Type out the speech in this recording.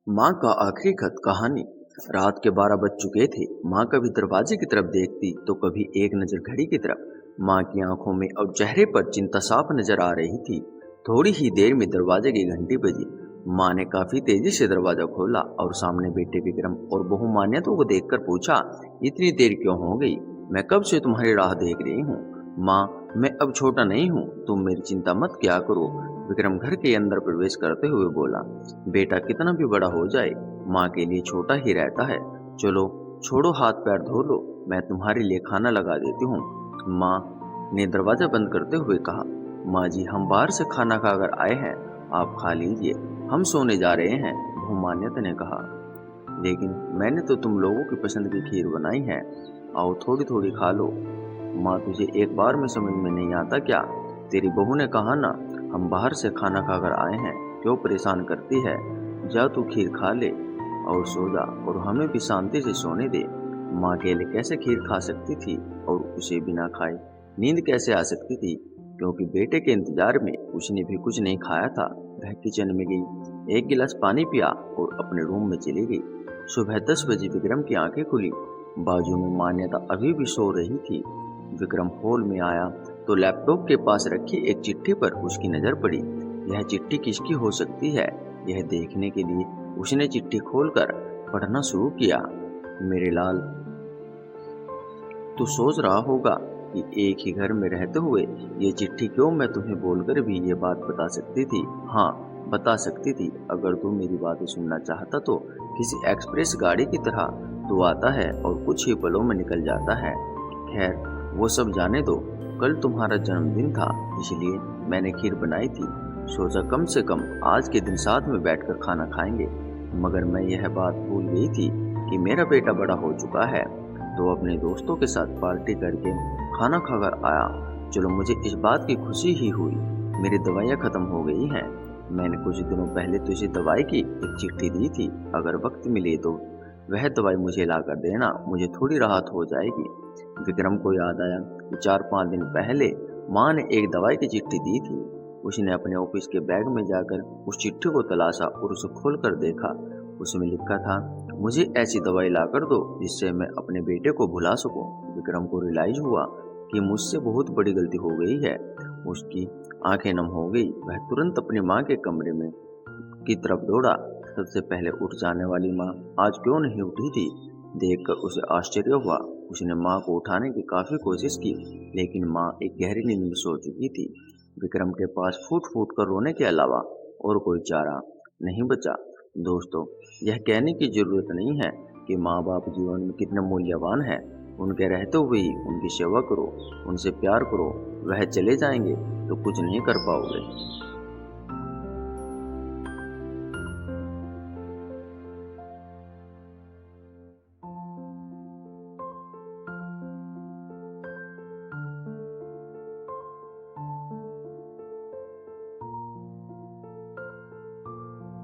माँ का आखिरी खत कहानी। रात के 12 बज चुके थे। माँ कभी दरवाजे की तरफ देखती तो कभी एक नजर घड़ी की तरफ। माँ की आंखों में और चेहरे पर चिंता साफ नजर आ रही थी। थोड़ी ही देर में दरवाजे की घंटी बजी। माँ ने काफी तेजी से दरवाजा खोला और सामने बेटे विक्रम और बहू मान्यता को देखकर पूछा, इतनी देर क्यों हो गई? मैं कब से तुम्हारी राह देख रही हूँ। माँ, मैं अब छोटा नहीं हूँ, तुम मेरी चिंता मत किया करो। विक्रम घर के अंदर प्रवेश करते हुए बोला, बेटा कितना भी बड़ा हो जाए माँ के लिए छोटा ही रहता है। चलो छोड़ो, हाथ पैर धो लो, मैं तुम्हारे लिए खाना लगा देती हूँ। माँ ने दरवाजा बंद करते हुए कहा, माँ जी हम बाहर से खाना खाकर आए हैं, आप खा लीजिए, हम सोने जा रहे हैं। बहुमान्यता ने कहा, लेकिन मैंने तो तुम लोगों की पसंद की खीर बनाई है, आओ थोड़ी थोड़ी खा लो। माँ तुझे एक बार में समझ में नहीं आता क्या? तेरी बहू ने कहा ना, हम बाहर से खाना खाकर आए हैं, क्यों परेशान करती है? जा तू खीर खा ले और सो जा और हमें भी शांति से सोने दे। माँ अकेले कैसे खीर खा सकती थी और उसे बिना खाए नींद कैसे आ सकती थी? क्योंकि बेटे के इंतजार में उसने भी कुछ नहीं खाया था। वह किचन में गई, एक गिलास पानी पिया और अपने रूम में चली गई। सुबह 10 बजे विक्रम की आंखें खुली। बाजू में मान्यता अभी भी सो रही थी। विक्रम हॉल में आया तो लैपटॉप के पास रखी एक चिट्ठी पर उसकी नजर पड़ी। यह चिट्ठी किसकी हो सकती है, यह देखने के लिए उसने चिट्ठी खोलकर पढ़ना शुरू किया। मेरे लाल, तू सोच रहा होगा कि एक ही घर में रहते हुए ये चिट्ठी क्यों मैं तुम्हें बोलकर भी ये बात बता सकती थी। हाँ, बता सकती थी। अगर तू मेरी बातें सुनना चाहता तो किसी एक्सप्रेस गाड़ी की तरह तू आता है और कुछ ही पलों में निकल जाता है। खैर, वो सब जाने दो। कल तुम्हारा जन्मदिन था, इसलिए मैंने खीर बनाई थी। सोचा कम से कम आज के दिन साथ में बैठकर खाना खाएंगे। मगर मैं यह बात भूल गई थी कि मेरा बेटा बड़ा हो चुका है, तो अपने दोस्तों के साथ पार्टी करके खाना खाकर आया। चलो मुझे इस बात की खुशी ही हुई, मेरी दवाइयाँ खत्म हो गई हैं। मैंने कुछ दिनों पहले तुझे दवाई की एक चिट्ठी दी थी, अगर वक्त मिले तो वह दवाई मुझे लाकर देना, मुझे थोड़ी राहत हो जाएगी। विक्रम को याद आया कि 4-5 दिन पहले माँ ने एक दवाई की चिट्ठी दी थी। उसने अपने ऑफिस के बैग में जाकर उस चिट्ठी को तलाशा और उसे खोलकर देखा। उसमें लिखा था, मुझे ऐसी दवाई लाकर दो जिससे मैं अपने बेटे को भुला सकूं। विक्रम को रियलाइज हुआ कि मुझसे बहुत बड़ी गलती हो गई है। उसकी आंखें नम हो गई। वह तुरंत अपनी माँ के कमरे में की तरफ दौड़ा। सबसे पहले उठ जाने वाली माँ आज क्यों नहीं उठी थी? देखकर उसे आश्चर्य हुआ। उसने माँ को उठाने की काफी कोशिश की, लेकिन माँ एक गहरी नींद में सो चुकी थी। विक्रम के पास फूट फूट कर रोने के अलावा और कोई चारा नहीं बचा। दोस्तों, यह कहने की जरूरत नहीं है कि माँ बाप जीवन में कितने मूल्यवान हैं। उनके रहते हुए ही उनकी सेवा करो, उनसे प्यार करो। वह चले जाएंगे तो कुछ नहीं कर पाओगे।